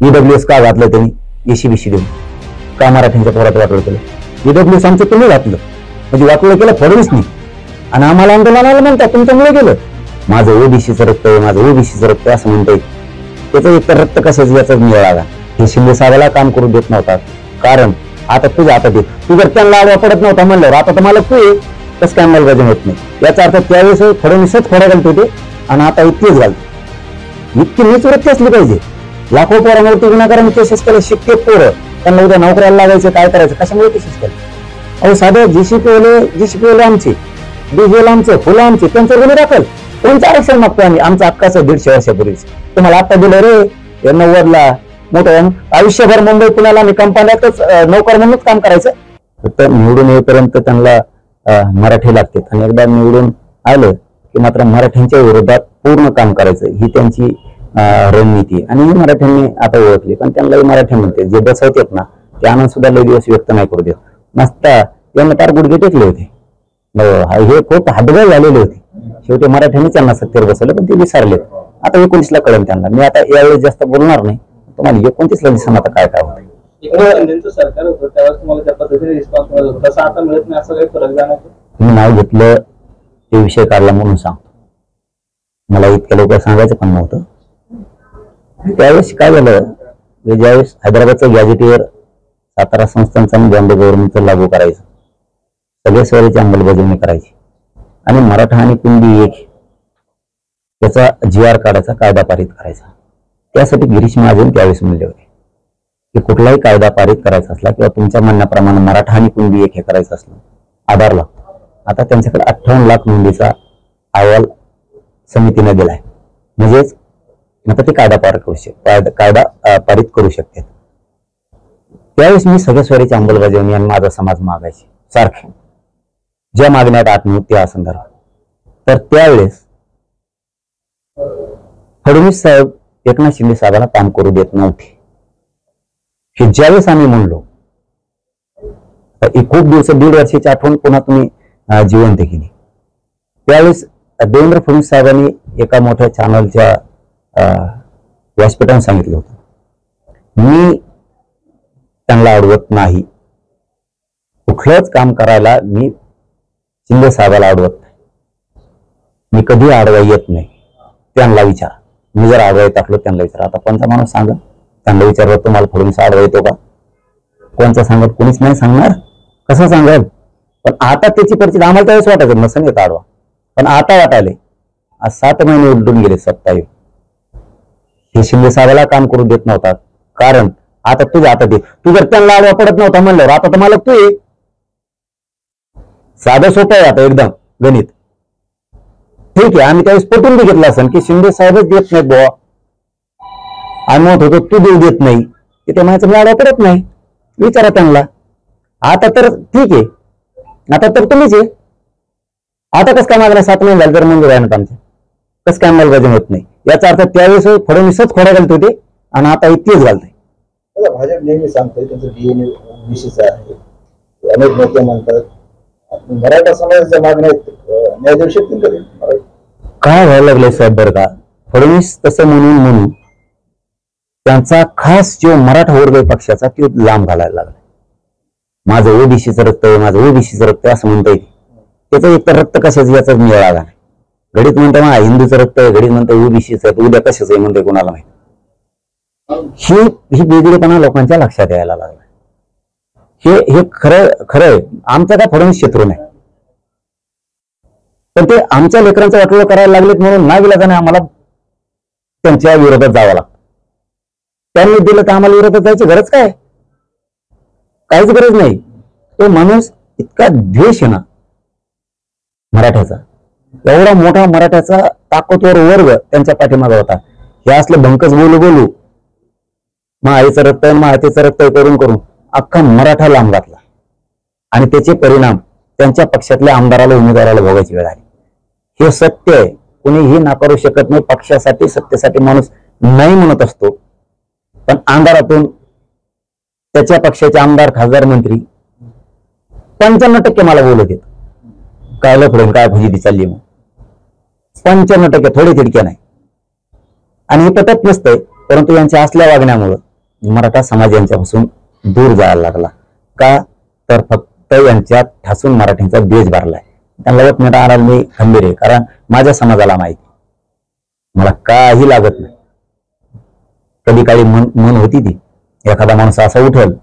EWS का घातलं त्यांनी एसीबीसी देऊन? का मराठ्यांच्या पोरात वाटलं केलं? ईडब्ल्यूएस आमचं तुम्ही घातलं, म्हणजे वाटलं केलं फडणवीसनी, आणि आम्हाला आंदोलनाला म्हणतात तुमच्यामुळे गेलं. माझं ओबीसीचं रक्त आहे, माझं ओबीसीचं रक्त असं म्हणतंय. त्याचं एक तर रक्त कशाच याचाच मिळाला. हे शिंदे साहेबाला काम करू देत नव्हता, कारण आता तुझ्या हातात आहे. तू जर त्यांना आडवा पडत नव्हता म्हणल्यावर आता तर मला तू आहे कसं काय अंमलबजावणी होत नाही? याचा अर्थ त्यावेळेस फडणवीसच खोडा घालत होते आणि आता इतकेच घालतो. इतकी नीच वृत्ती असली पाहिजे. लाखो पोरांवरती विनाकारण केसेस केले, शिकते पोरं, त्यांना उद्या नोकऱ्याला लागायचं, काय करायचं, कशामुळे केसेस केले? अहो साधं जीसीपीओले आमचे, डीजेल आमचं, फुलं आमचे, त्यांचं गुन्हे दाखल. कोणतं आरक्षण मागतो आम्ही? आमचं हक्काचं 150 वर्षापूर्वीच तुम्हाला आता दिलं रे. 90ला मोठं आयुष्यभर मुंबई पुण्याला आम्ही कंपन्यातच नोकर म्हणूनच काम करायचं. तर निवडून येईपर्यंत त्यांना मराठी लागतात, आणि एकदा निवडून आलं की मात्र मराठ्यांच्या विरोधात पूर्ण काम करायचं, ही त्यांची रणनीती. आणि ही मराठ्यांनी आता ओळखली, पण त्यांनाही मराठी म्हणते. जे बसवतात ना ते आनंद सुद्धा लय दिवस व्यक्त नाही करू देत. नसता यांना तार गुडघे टेकले होते, हे खूप हातगाय झालेले होते. शेवटी मराठ्यांनी त्यांना सत्तेवर बसवलं, पण ते विसरले. आता 19ला कळेल त्यांना. मी आता यावेळेस जास्त बोलणार नाही, तुम्हाला 29ला दिसणार आता काय काय होतं. सरकार होतं त्यावेळेस तुम्हाला त्या पद्धतीने रिस्पॉन्स मिळत होता, तसं आता मिळत नाही, असं काही फरक जाणवतो? मी नाव घेतलं ते विषय काढला म्हणून सांगतो. मला इतक्या लवकर सांगायचं पण नव्हतं. त्यावेळेस काय झालं, ज्यावेळेस हैदराबादचं गॅजेटियर सातारा संस्थांचा बॉम्बे गव्हर्नमेंटचं लागू करायचं, सगळे सेवेची अंमलबजावणी करायची, आणि मराठा आणि कुणबी एक त्याचा GR काढायचा, कायदा पारित करायचा. त्यासाठी गिरीश महाजन त्यावेळेस म्हणले होते की कुठलाही कायदा पारित करायचा असला किंवा तुमच्या म्हणण्याप्रमाणे मराठा आणि कुणबी एक हे करायचं असलं, आधार लागतो. आता त्यांच्याकडे 58 लाख नोंदीचा अहवाल समितीने दिलाय, म्हणजेच आता ते कायदा पारित करू शकतात. त्यावेळेस मी सगळ्या स्वराची अंमलबजावणी आणि माझा समाज मागायचे सारखे, ज्या मागण्यात आत्महत्या त्या संदर्भात. तर त्यावेळेस फडणवीस साहेब एकनाथ शिंदे साहेबांना काम करू देत नव्हते. हे ज्यावेळेस आम्ही म्हणलो, खूप दिवस 1.5 वर्षाची आठवण पुन्हा तुम्ही जिवंत केली. त्यावेळेस देवेंद्र फडणवीस साहेबांनी एका मोठ्या चॅनलच्या व्यासपीठावर सांगितलं होतं, मी त्यांना अडवत नाही, कुठलंच काम करायला मी शिंदे साहेबाला अडवत नाही, मी कधी अडवा येत नाही. त्यांना विचार, मी जर अडवा येत असलो त्यांना विचार. आता कोणता माणूस सांगा, त्यांना विचारलं तुम्हाला फडणवीस अडवा येतो का? कोणचा सांगत? कोणीच नाही सांगणार. कसं सांगाल? पण आता त्याची परिस्थिती आम्हाला त्यावेळेस वाटायचं नसेल येत अडवा, पण आता वाटायले. आज 7 महिने उलटून गेले सत्ता येऊन. हे शिंदे साहेबाला काम करू देत नव्हता, कारण आता तुझ्या हातात तू जर त्यांना अडवा पडत नव्हता म्हणल्यावर आता तर मला तू ये. साधं सोपं आहे आता एकदम गणित. ठीक आहे, आम्ही त्यावेळेस पटून बी घेतलं असेल की शिंदे साहेबच देत नाहीत बुवा, आम्ही म्हणत होतो तू देऊ देत नाही, ते म्हणायचं मी अडवा पडत नाही, विचारा त्यांना. आता तर ठीक आहे, आता तर तुम्हीच आहे. आता कसं काय मागण्या 7 महिने झाले तर मंजूर आहे ना आमच्या, कसं काय अंमलबजावणी होत नाही? याचा अर्थ त्यावेळेस फडणवीसच खोडा घालत होते आणि आता इतकेच घालतंय. भाजप नेहमी सांगतोय त्यांचं DNA विशेष आहे. अनेक नेते म्हणतात मराठा समाजाच्या मागण्या न्याय देऊ शकतील कधी? काय व्हायला लागलंय साहेब बरं का, फडणवीस तसं म्हणून त्यांचा खास जो मराठा वर्ग पक्षाचा तो लांब घालायला लागला. माझं ओबीसीचं रक्त आहे, माझं ओबीसीचं रक्त असं म्हणता येते. त्याचं एक तर रक्त कशाचं याचाच मिळाला नाही. घडीत म्हणतो मला हिंदूचं रक्त आहे, घडीत म्हणतो ओबीसीचं आहे, उद्या कशाचं आहे म्हणते कोणाला माहिती. ही वेगळेपणा लोकांच्या लक्षात यायला लागला. हे खरं आहे. आमचा काय फडणवीस शत्रू नाही, पण ते आमच्या लेकरांचं वाटोळं करायला लागलेत म्हणून ना विलाजाने आम्हाला त्यांच्या विरोधात जावं लागतं. त्यांनी दिलं तर आम्हाला विरोधात जायची गरज काय? काहीच गरज नाही. तो माणूस इतका द्वेष आहे ना मराठ्याचा, एवढा मोठा मराठ्याचा ताकदवर वर्ग त्यांच्या पाठीमागे होता. हे असलं भंकस बोलू आईचं रक्त आहे, मातेचं रक्त करून अख्खा मराठा लांब घातला, आणि त्याचे परिणाम त्यांच्या पक्षातल्या आमदाराला उमेदवाराला भोगायची वेळ आली. हे सत्य आहे, कोणीही नाकारू शकत नाही. पक्षासाठी सत्तेसाठी माणूस नाही म्हणत असतो, पण अंधारातून त्याच्या पक्षाचे आमदार, खासदार, मंत्री 95% मला बोलत येत काय लफडून काय फजिती चालली. मग 95% थोडी थिडक्या नाही. आणि हे पटत नसतंय, परंतु यांच्या असल्या वागण्यामुळं मराठा समाज यांच्यापासून दूर जायला लागला का, तर फक्त यांच्यात ठासून मराठ्यांचा द्वेष भरलाय. त्यांना एकमेट आणायला मी खंबीर आहे, कारण माझ्या समाजाला माहिती मला काही लागत नाही. कधी काळी मन होती ती, एखादा माणूस असा उठल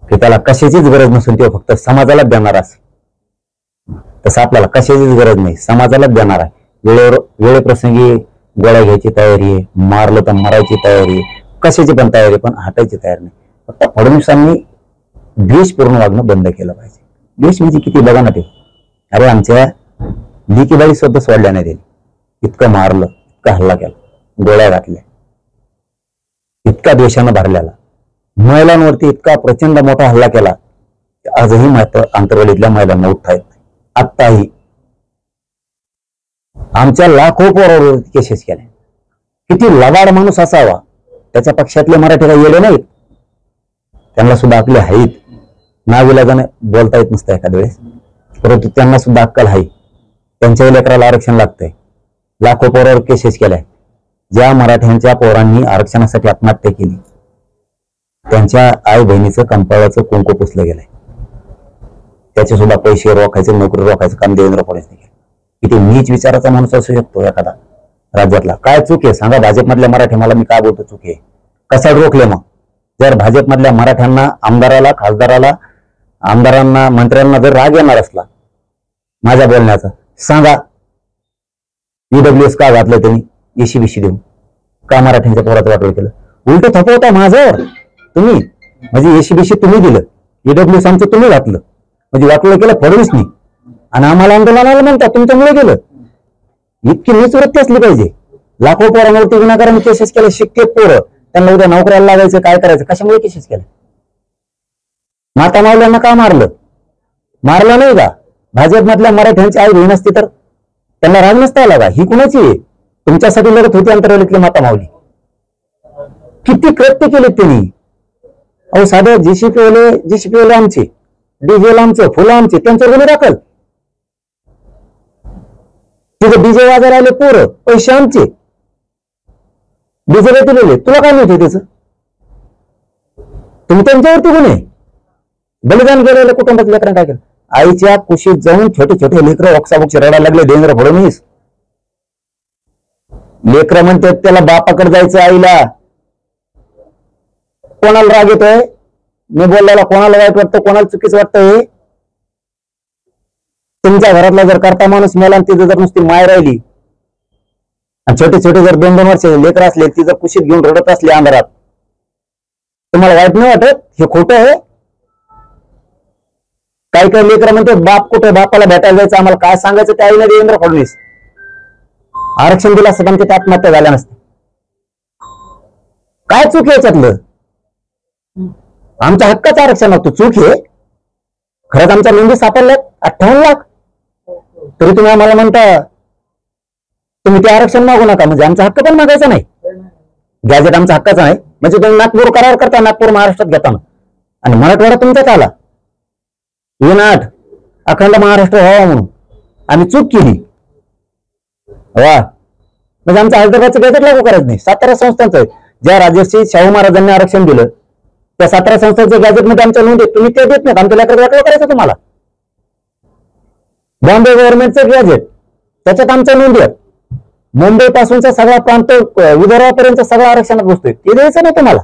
की त्याला कशाचीच गरज नसून तो फक्त समाजालाच देणार असे, तसं आपल्याला कशाचीच गरज नाही, समाजालाच देणार आहे. वेळेप्रसंगी गोळ्या घ्यायची तयारी आहे, मारलं तर मरायची तयारी आहे, कशाची पण तयारी, पण हटायची तयारी नाही. फक्त फडणवीसांनी द्वेषपूर्ण वागणं बंद केलं पाहिजे. द्वेष म्हणजे किती बघा ना ते, अरे आमच्या लिकीबाई सुद्धा सोडल्या नाही त्यांनी, इतकं मारलं, इतका हल्ला केला, गोळ्या घातल्या, इतका द्वेषानं भरलेला, महिलांवरती इतका प्रचंड मोठा हल्ला केला. आजही मात्र आंतरवाडीतल्या महिलांना उठता येत नाही. आत्ताही आमच्या लाखो पोरावर केसेस केल्या. किती लबाड माणूस असावा, त्याच्या पक्षातले मराठी काही गेले नाहीत, त्यांना सुद्धा अक्कल आहेत. नाविलाजाने बोलता येत नसतं एखाद्या वेळेस, परंतु त्यांना सुद्धा अक्कल आहे. त्यांच्या लेकराला आरक्षण लागतंय. लाखो पोरावर केसेस केल्या. ज्या मराठ्यांच्या पोरांनी आरक्षणासाठी आत्महत्या केली त्यांच्या आई बहिणीचं कंपाळाचं कुंकू पुसलं गेलंय. त्याचे सुद्धा पैसे रोखायचे, नोकरी रोखायचं काम देवेंद्र फडणवीसने केलं. किती नीच विचाराचा माणूस असू शकतो एखादा राज्यातला. काय चूक आहे सांगा भाजपमधल्या मराठी, मला मी काय बोलतो चूक आहे, कसा रोखले मग? जर भाजपमधल्या मराठ्यांना, आमदाराला, खासदाराला, आमदारांना, मंत्र्यांना जर राग येणार असला माझ्या बोलण्याचा, सांगा ईडब्ल्यूएस का घातलं त्यांनी, एसीबीसी देऊन का मराठ्यांच्या पोराचं वाटोळ केलं? उलट थपवता माझ्यावर तुम्ही, म्हणजे एसीबीसी तुम्ही दिलं, ईडब्ल्यूएस आमचं तुम्ही घातलं, म्हणजे वाटोळ केलं फडणवीसनी, आणि आम्हाला आंदोलनाला म्हणता तुमच्यामुळे गेलं. इतकी नीच वृत्ती असली पाहिजे. लाखो पोरांवरती विनाकारण केसेस केले, शिकते पोरं, त्यांना उद्या नोकऱ्याला लागायचं, काय करायचं, कशामुळे केसेस केले? माता मावल्यांना का मारलं? मारलं नाही का? भाजपमधल्या मराठ्यांची आई बहीण असती तर त्यांना राग नसता आला का? ही कुणाची आहे? तुमच्यासाठी लढत होती अंतरावलीतली माता माऊली. किती कृत्य केले त्यांनी. अहो साधं जीसीपी वाले आमचे, डीजेल आमचं, फुलं आमचे, त्यांच्यावर गुन्हे दाखल. तिथे डीजे वाजायला आले पोरं, पैसे आमचे, डीजे दिलेले, तुला काय माहिती त्याचं? तुम्ही त्यांच्यावरती गुन्हे, बलिदान गेलेले कुटुंबात लेकरांना काय केलं? आईच्या कुशीत जाऊन छोटे छोटे लेकरं वक्साबोक्ष रडायला लागले. देवेंद्र फडणवीस लेकरं म्हणतात त्याला बापाकडे जायचं आईला. कोणाला राग येतोय? मी बोलल्याला कोणाला वाईट वाटतं, कोणाला चुकीचं वाटतंय? तुमच्या घरातला जर करता माणूस मेला आणि तिथं जर नुसती माय राहिली आणि छोटे छोटे जर 2-2 वर्षाचे लेकर असले, ती जर कुशीत घेऊन रडत असली अंधारात, तुम्हाला वाईट नाही वाटत? हे खोटं आहे. काही काही लेकर म्हणतात बाप कुठे, बापाला भेटायला जायचं, आम्हाला काय सांगायचं त्या आईने देवेंद्र फडणवीस. आरक्षण दिलं असतं त्यांच्या आत्महत्या झाल्या नसत्या. काय चूक आहे याच्यातलं? आमच्या हक्काचं आरक्षण नव्हतं, चूक आहे. खरंच आमच्या नोंदी सापडल्यात 58 लाख, तरी तुम्ही आम्हाला म्हणता तुम्ही ते आरक्षण मागू नका, म्हणजे आमचा हक्क पण मागायचा नाही. गॅजेट आमचा हक्काचा नाही, म्हणजे तुम्ही नागपूर करार करता, नागपूर महाराष्ट्रात घेताना, आणि मराठवाडा तुमच्यात आला. 8 अखंड महाराष्ट्र व्हावा म्हणून आम्ही चूक केली. वा, म्हणजे आमच्या हैदराबादचं गॅजेट लागू करायचं नाही. 17 संस्थांचं आहे. ज्या राजर्षी शाहू महाराजांनी आरक्षण दिलं त्या 17 संस्थांच्या गॅजेटमध्ये आमच्या नोंद आहे, तुम्ही ते देत नाहीत. आमच्या लेकराला करायचं तुम्हाला. बॉम्बे गव्हर्नमेंटचं गॅजेट, त्याच्यात आमच्या नोंदी आहेत. मुंबई पासूनचा सगळा प्रांत, विदर्भापर्यंत सगळं आरक्षणात बसतोय, ते द्यायचं नाही तुम्हाला.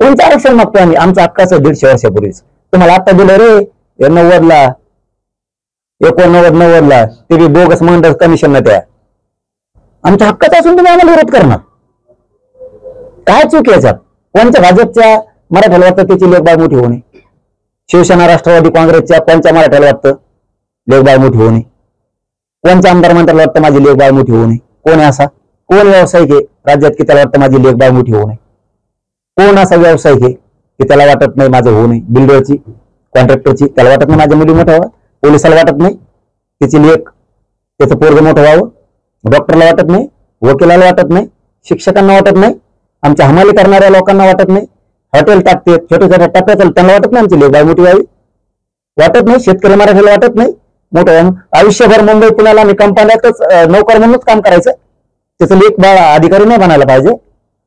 कोणतं आरक्षण मागतोय आम्ही? आमचं हक्काचं 150 वर्षापूर्वीच. तुम्हाला आता दिलं रे 90ला, 89-90ला, ते बी बोगस मंडळ कमिशन न द्या. आमच्या हक्काचं असून तुम्ही आम्हाला विरोध करणार? काय चूक याच्यात? कोणत्या भाजपच्या मराठ्याला वाटतं त्याची लेखबाळ मोठी होणे? शिवसेना, राष्ट्रवादी काँग्रेसच्या कोणत्या मराठ्याला वाटतं लेखबाळ मोठी होणे? कोणत्या आमदार मंत्र्याला वाटतं माझी लेखबाळ मोठी होणे? कोण आहे असा? कोण व्यावसायिक आहे राज्यात की त्याला वाटतं माझी लेखबाळ मोठी होणे? कोण असा व्यावसायिक आहे की त्याला वाटत नाही माझं होऊ नये? बिल्डरची, कॉन्ट्रॅक्टरची, त्याला वाटत नाही माझ्या मुली मोठं व्हावं? पोलिसाला वाटत नाही त्याची लेख, त्याचं पोरग मोठं व्हावं? डॉक्टरला वाटत नाही, वकिलाला वाटत नाही, शिक्षकांना वाटत नाही, आमच्या हमाली करणाऱ्या लोकांना वाटत नाही, हॉटेल टाकते छोट्या छोट्या टप्प्यात त्यांना वाटत नाही आमची लेखबाळ मोठी व्हावी? वाटत नाही. शेतकरी मराठीला वाटत नाही मोठं आयुष्यभर मुंबई पुण्याला मी कंपन्यातच नोकर म्हणूनच काम करायचं, त्याचं लेख बाळ अधिकारी नाही बनायला पाहिजे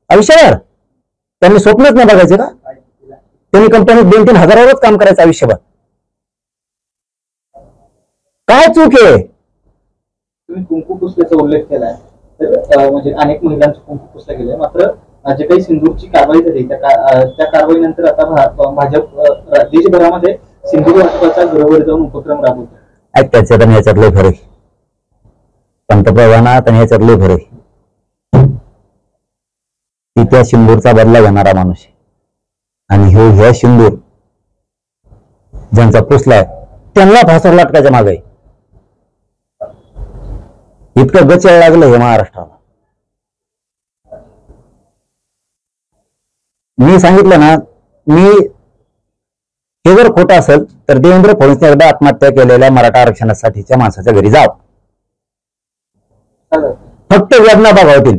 आयुष्यभर? त्यांनी स्वप्नच नाही बघायचे का? त्यांनी कंपनीत 2-3 हजारावरच काम करायचं आयुष्यभर. काय चूक आहे? तुम्ही कुंकू पुसल्याचा उल्लेख केलाय, तर म्हणजे अनेक महिलांचे कुंकू पुसले गेले. मात्र जे काही सिंदूरची कारवाई झाली त्या कारवाईनंतर आता भाजप देशभरामध्ये सिंदूर वाटपाचा घरोघरी जाऊन उपक्रम राबवतो. त्याच्यात आणि याच्यात लय फरक. पंतप्रधानात आणि याच्यात लय फरक. ती त्या सिंदूरचा बदला घेणारा माणूस आणि ह्या सिंदूर ज्यांचा पुसलाय त्यांना फासावर लाटकायच्या मागे. इतकं गचळ लागलं हे महाराष्ट्राला. मी सांगितलं ना, हे जर खोटं असेल तर देवेंद्र फडणवीस एकदा आत्महत्या केलेल्या मराठा आरक्षणासाठीच्या माणसाच्या घरी जाव. फक्त वेदना बघावतील.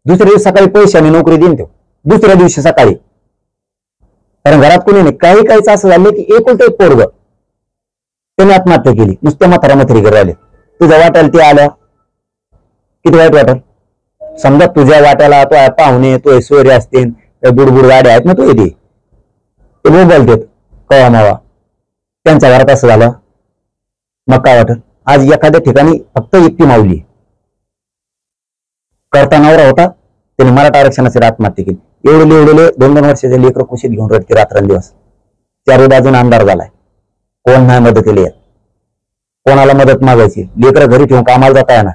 दुसऱ्या दिवशी सकाळी पैशाने नोकरी देईन तो. दुसऱ्या दिवशी सकाळी. कारण घरात कोणी नाही. काही असं झालं की एकुलतं एक पोरग त्याने आत्महत्या केली. नुसत्या म्हातारा मथरी घरी आले. तुझ्या वाट्याला ते आल्या किती वाईट वाटल. समजा तुझ्या वाट्याला तो पाहुणे तो ऐश्वर्य असतील, बुडबुड गाड्या आहेत ना, तू येते ते बोलतेत कवा मावा. त्यांच्या घरात असं झालं मग काय वाटत. आज एखाद्या ठिकाणी फक्त एकटी माऊली करता नवरा होता, त्याने मराठा आरक्षणाची आत्महत्या केली. एवढे 2-2 वर्षाचे लेकर कुशीत घेऊन रडते रात्रंदिवस. चारी बाजून अंधार झालाय. कोण नाही मदतीला येत. कोणाला मदत मागायची. लेकर घरी ठेवून कामाला जाता येणार.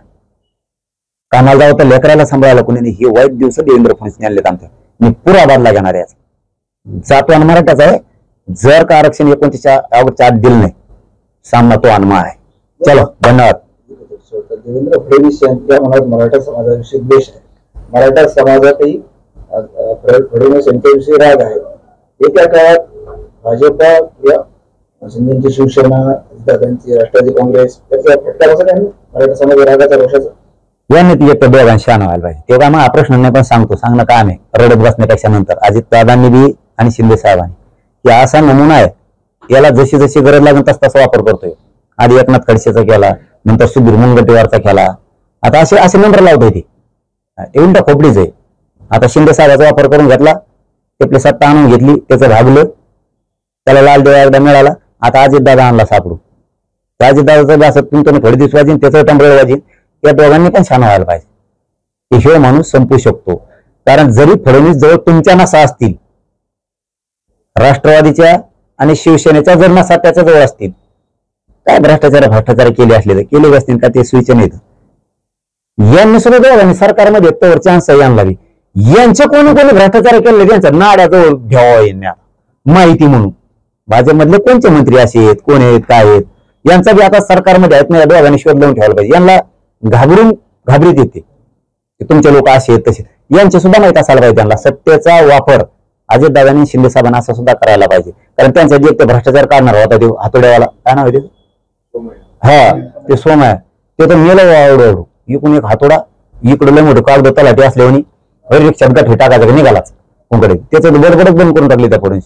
कामाला जावं तर लेकराला सांभाळायला कोणी नाही. हे वाईट दिवस देवेंद्र फडणवीस आणलेत आमच्या. मी पुरा बदला घेणार याचा. जातो आणि मराठाचा आहे. जर का आरक्षण 29च्या आत दिलं नाही, सामना तो अनमा आहे. चलो, धन्यवाद. देवेंद्र फडणवीस यांच्या मनात मराठा समाजाविषयी द्वेष आहे. मराठा समाजातही फडणवीस यांच्याविषयी राग आहे. एका काळात भाजपा या शिंदेची शिवसेना, दादांची राष्ट्रवादी काँग्रेस त्याचा फटका बसला नाही मराठा समाज रागाचा रोषाचा. यांनी ती एक दोघांशी शान व्हायला पाहिजे. तेव्हा मग हा प्रश्न नाही, पण सांगणं काम आहे रडत बसण्यापेक्षा. नंतर अजित दादांनी बी आणि शिंदे साहेबांनी या असा नमुना आहे. याला जशी गरज लागेल तसा वापर करतोय. आधी एकनाथ खडसेचा केला, नंतर सुधीर मुनगंटीवारचा केला. आता असे नंबर लावतोय ते उलटा खोपडीच आहे. आता शिंदे साहेबाचा वापर करून घेतला, आपली सत्ता आणून घेतली, त्याचं भागलं, त्याला लाल देवा एकदा मिळाला. आता अजित दादा आणला सापडू. अजित दादाचं असं तुमचं खडदीस वाजीन, त्याचं टंबळ वाजीन. या दोघांनी पण छान व्हायला पाहिजे की हे माणूस संपू शकतो. कारण जरी फडणवीस जवळ तुमच्या नसा असतील, राष्ट्रवादीच्या आणि शिवसेनेच्या जर नसा त्याच्या जवळ असतील, काय भ्रष्टाचार केले असले तर केले असतील का ते सूचना येत. यांनी सुद्धा दोघांनी सरकारमध्ये तोवर चान्स आणला. यांचे कोणी भ्रष्टाचार केले त्यांच्या नाड्याजवळ घ्यावा माहिती म्हणून. भाजपमधले कोणते मंत्री असे आहेत, कोण आहेत, काय आहेत, यांचा बी आता सरकारमध्ये आहेत ना. या दोघांनी शोध लावून ठेवायला पाहिजे. यांना घाबरीत येते तुमचे लोक असे आहेत तसे. यांचे सुद्धा माहित असायला पाहिजे त्यांना. सत्तेचा वापर अजितदादांनी शिंदे साहेबांना असं सुद्धा करायला पाहिजे. कारण त्यांचा जे ते भ्रष्टाचार काढणार होता ते हातोड्यावाला, काय नाव आहे ते, ते सोमय, ते तर मेलं आवडू. इकडून एक हातोडा, इकडं लय मोठं कागद तलाठी असल्याने रिक्षात गठे टाकायचा निघालाच कोणकडे. त्याचं गडबडच बंद करून टाकली त्या फडणवीस.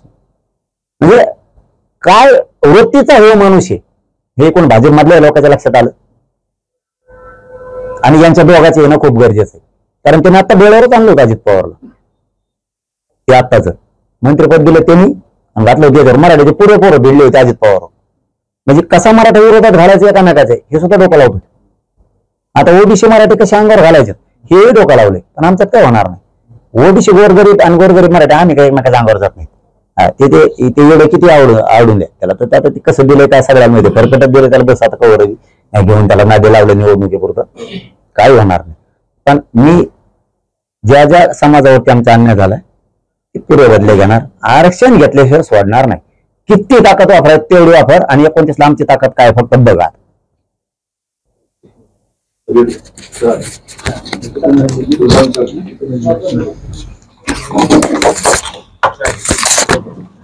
म्हणजे काय वृत्तीचा हे माणूस आहे हे कोण भाजपमधल्या लोकांच्या लक्षात आलं. आणि यांच्या दोघांचे येणं खूप गरजेचं आहे. कारण त्यांनी आता डोळ्यावरच आणलं होतं अजित पवारला. ते आत्ताच मंत्रिपद दिलं त्यांनी घातलं होतं. मराठीचे पुरे पोरं भिडले होते अजित पवार. म्हणजे कसा मराठा विरोधात घालायचं एकामेकाचं हे सुद्धा डोकं लावत होते. आता ओबीसी मराठी कसे अंगावर घालायचे हे डोकं लावले. पण आमच्यात काय होणार नाही. ओबीसी गोरगरीब आणि गोरगरीब मराठी आम्ही काही एकमेकाच्या अंगावर जात नाही. ते एवढं किती आवडून द्या त्याला. तर आता ते कसं दिलंय काय सगळ्यांना माहिती. फरकटच दिलं त्याला बस आता कवर घेऊन त्याला नादे लावलं निवडणुकीपुरतं काही होणार नाही. पण मी ज्या समाजावरती आमचा अन्याय झालाय ते पुरे बदले घेणार. आरक्षण घेतल्याशिवाय सोडणार नाही. किती ताकद वापरायची तेवढी वापर. आणि 29ला आमची ताकद काय फक्त बघा. Thank you.